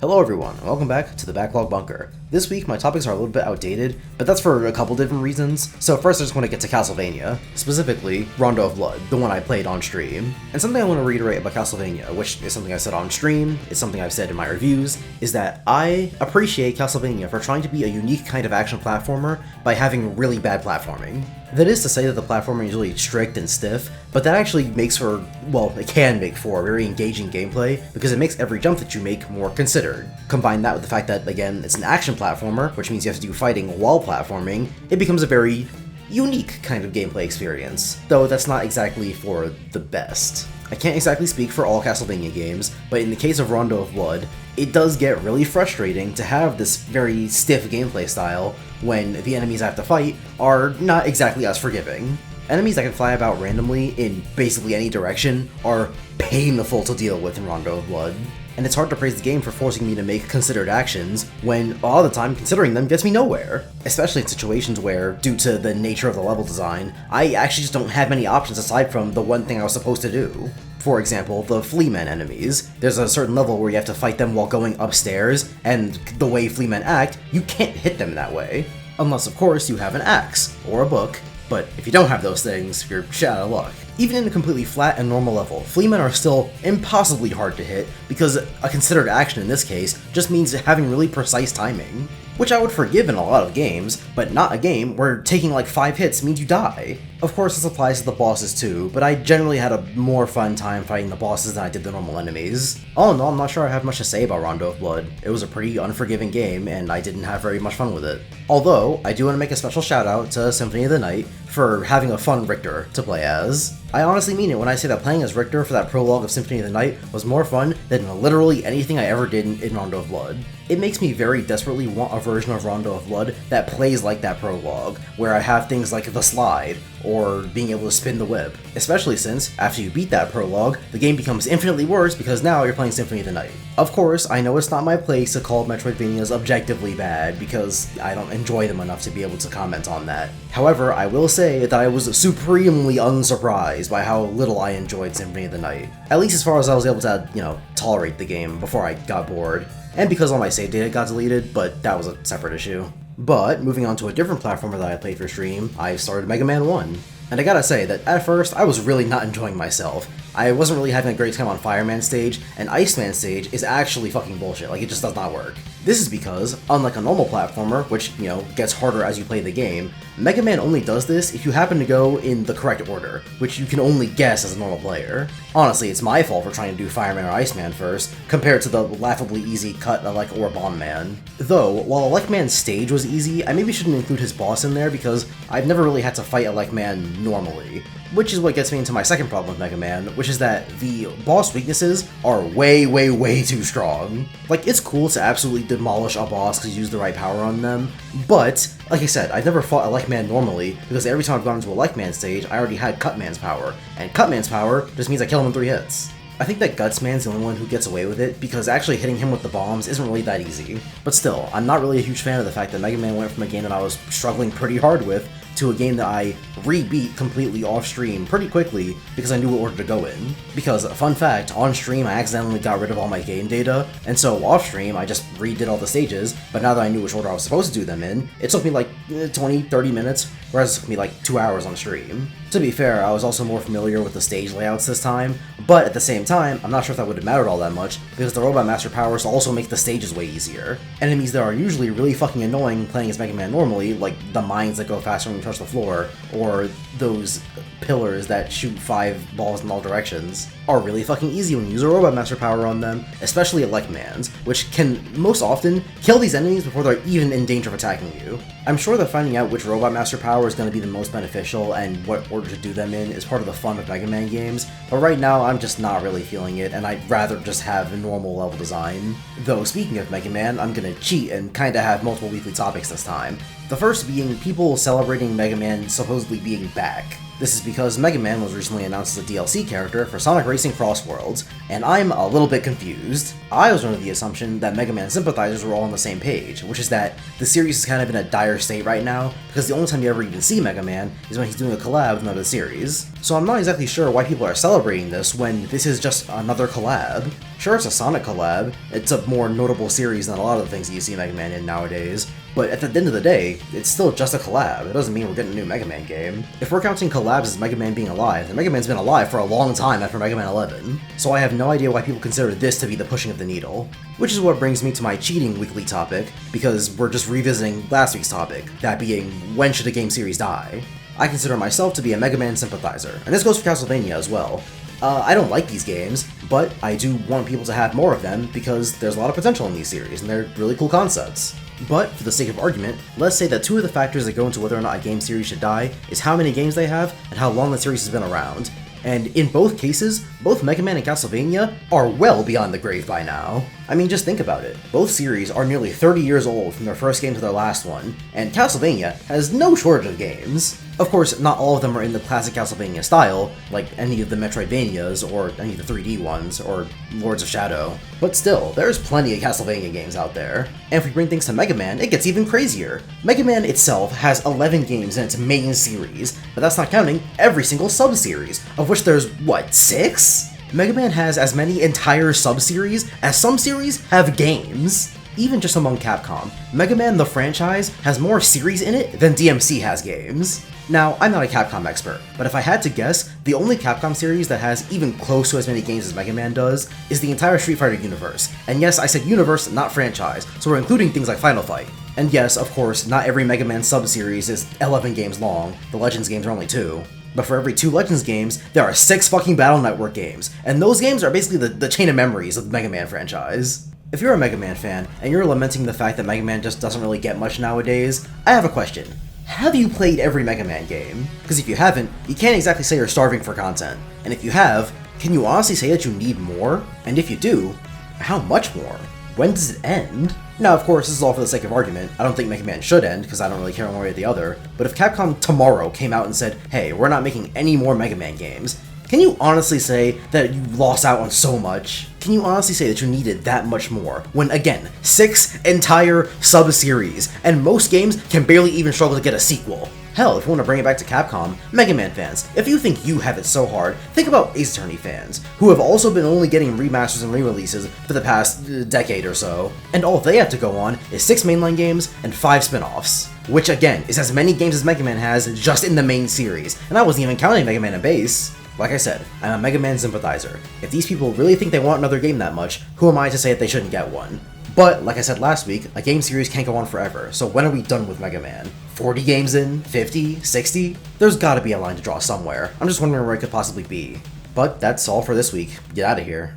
Hello everyone, and welcome back to the Backlog Bunker. This week my topics are a little bit outdated, but that's for a couple different reasons. So first I just want to get to Castlevania, specifically Rondo of Blood, the one I played on stream. And something I want to reiterate about Castlevania, which is something I said on stream, it's something I've said in my reviews, is that I appreciate Castlevania for trying to be a unique kind of action platformer by having really bad platforming. That is to say that the platforming is really strict and stiff, but that actually makes for, well, it can make for very engaging gameplay, because it makes every jump that you make more considered. Combine that with the fact that, again, it's an action platformer, which means you have to do fighting while platforming, it becomes a very unique kind of gameplay experience, though that's not exactly for the best. I can't exactly speak for all Castlevania games, but in the case of Rondo of Blood, it does get really frustrating to have this very stiff gameplay style when the enemies I have to fight are not exactly as forgiving. Enemies that can fly about randomly in basically any direction are painful to deal with in Rondo of Blood, and it's hard to praise the game for forcing me to make considered actions when a lot of the time considering them gets me nowhere, especially in situations where, due to the nature of the level design, I actually just don't have many options aside from the one thing I was supposed to do. For example, the Fleamen enemies. There's a certain level where you have to fight them while going upstairs, and the way Fleamen act, you can't hit them that way. Unless, of course, you have an axe, or a book, but if you don't have those things, you're shit out of luck. Even in a completely flat and normal level, Fleamen are still impossibly hard to hit, because a considered action in this case just means having really precise timing. Which I would forgive in a lot of games, but not a game where taking like 5 hits means you die. Of course this applies to the bosses too, but I generally had a more fun time fighting the bosses than I did the normal enemies. All in all, I'm not sure I have much to say about Rondo of Blood. It was a pretty unforgiving game, and I didn't have very much fun with it. Although, I do want to make a special shout out to Symphony of the Night for having a fun Richter to play as. I honestly mean it when I say that playing as Richter for that prologue of Symphony of the Night was more fun than literally anything I ever did in Rondo of Blood. It makes me very desperately want a version of Rondo of Blood that plays like that prologue, where I have things like the slide, or being able to spin the whip. Especially since, after you beat that prologue, the game becomes infinitely worse because now you're playing Symphony of the Night. Of course, I know it's not my place to call Metroidvanias objectively bad, because I don't enjoy them enough to be able to comment on that. However, I will say that I was supremely unsurprised by how little I enjoyed Symphony of the Night. At least as far as I was able to, tolerate the game before I got bored. And because all my save data got deleted, but that was a separate issue. But, moving on to a different platformer that I played for stream, I started Mega Man 1. And I gotta say that at first, I was really not enjoying myself. I wasn't really having a great time on Fireman stage, and Iceman stage is actually fucking bullshit, like it just does not work. This is because, unlike a normal platformer, which, gets harder as you play the game, Mega Man only does this if you happen to go in the correct order, which you can only guess as a normal player. Honestly, it's my fault for trying to do Fireman or Iceman first, compared to the laughably easy cut like or Bomb Man. Though, while Elect Man's stage was easy, I maybe shouldn't include his boss in there because I've never really had to fight Elect Man normally. Which is what gets me into my second problem with Mega Man, which is that the boss weaknesses are way too strong. Like, it's cool to absolutely demolish a boss because you use the right power on them, but, like I said, I've never fought Elect Man normally, because every time I've gone into Elect Man stage, I already had Cut Man's power, and Cut Man's power just means I kill him in 3 hits. I think that Guts Man's the only one who gets away with it, because actually hitting him with the bombs isn't really that easy. But still, I'm not really a huge fan of the fact that Mega Man went from a game that I was struggling pretty hard with to a game that I re-beat completely off-stream pretty quickly because I knew what order to go in. Because, fun fact, on-stream I accidentally got rid of all my game data, and so off-stream I just redid all the stages, but now that I knew which order I was supposed to do them in, it took me like 20-30 minutes, whereas it took me like 2 hours on stream. To be fair, I was also more familiar with the stage layouts this time, but at the same time, I'm not sure if that would have mattered all that much, because the Robot Master powers also make the stages way easier. Enemies that are usually really fucking annoying playing as Mega Man normally, like the mines that go faster when you touch the floor, or those pillars that shoot 5 balls in all directions, are really fucking easy when you use a Robot Master power on them, especially Elect Man's, which can most often kill these enemies before they're even in danger of attacking you. I'm sure that finding out which Robot Master power is going to be the most beneficial and what order to do them in is part of the fun of Mega Man games, but right now I'm just not really feeling it, and I'd rather just have a normal level design. Though speaking of Mega Man, I'm gonna cheat and kinda have multiple weekly topics this time. The first being people celebrating Mega Man supposedly being back. This is because Mega Man was recently announced as a DLC character for Sonic Racing Cross Worlds, and I'm a little bit confused. I was under the assumption that Mega Man sympathizers were all on the same page, which is that the series is kind of in a dire state right now, because the only time you ever even see Mega Man is when he's doing a collab with another series. So I'm not exactly sure why people are celebrating this when this is just another collab. Sure, it's a Sonic collab, it's a more notable series than a lot of the things that you see Mega Man in nowadays, but at the end of the day, it's still just a collab. It doesn't mean we're getting a new Mega Man game. If we're counting collabs as Mega Man being alive, then Mega Man's been alive for a long time after Mega Man 11, so I have no idea why people consider this to be the pushing of the needle. Which is what brings me to my cheating weekly topic, because we're just revisiting last week's topic, that being, when should a game series die? I consider myself to be a Mega Man sympathizer, and this goes for Castlevania as well. I don't like these games, but I do want people to have more of them because there's a lot of potential in these series, and they're really cool concepts. But, for the sake of argument, let's say that two of the factors that go into whether or not a game series should die is how many games they have and how long the series has been around. And in both cases, both Mega Man and Castlevania are well beyond the grave by now. I mean, just think about it. Both series are nearly 30 years old from their first game to their last one, and Castlevania has no shortage of games. Of course, not all of them are in the classic Castlevania style, like any of the Metroidvanias, or any of the 3D ones, or Lords of Shadow. But still, there's plenty of Castlevania games out there. And if we bring things to Mega Man, it gets even crazier. Mega Man itself has 11 games in its main series, but that's not counting every single sub-series, of which there's, what, 6? Mega Man has as many entire sub-series as some series have games. Even just among Capcom, Mega Man the franchise has more series in it than DMC has games. Now, I'm not a Capcom expert, but if I had to guess, the only Capcom series that has even close to as many games as Mega Man does is the entire Street Fighter universe. And yes, I said universe, not franchise, so we're including things like Final Fight. And yes, of course, not every Mega Man sub-series is 11 games long, the Legends games are only 2. But for every 2 Legends games, there are 6 fucking Battle Network games, and those games are basically the chain of memories of the Mega Man franchise. If you're a Mega Man fan, and you're lamenting the fact that Mega Man just doesn't really get much nowadays, I have a question. Have you played every Mega Man game? Because if you haven't, you can't exactly say you're starving for content. And if you have, can you honestly say that you need more? And if you do, how much more? When does it end? Now, of course, this is all for the sake of argument. I don't think Mega Man should end, because I don't really care one way or the other. But if Capcom tomorrow came out and said, hey, we're not making any more Mega Man games, can you honestly say that you lost out on so much? Can you honestly say that you needed that much more? When, again, 6 entire sub-series, and most games can barely even struggle to get a sequel. Hell, if you want to bring it back to Capcom, Mega Man fans, if you think you have it so hard, think about Ace Attorney fans, who have also been only getting remasters and re-releases for the past decade or so, and all they have to go on is 6 mainline games and 5 spin-offs. Which, again, is as many games as Mega Man has just in the main series, and I wasn't even counting Mega Man and Base. Like I said, I'm a Mega Man sympathizer. If these people really think they want another game that much, who am I to say that they shouldn't get one? But, like I said last week, a game series can't go on forever, so when are we done with Mega Man? 40 games in? 50? 60? There's gotta be a line to draw somewhere. I'm just wondering where it could possibly be. But that's all for this week. Get out of here.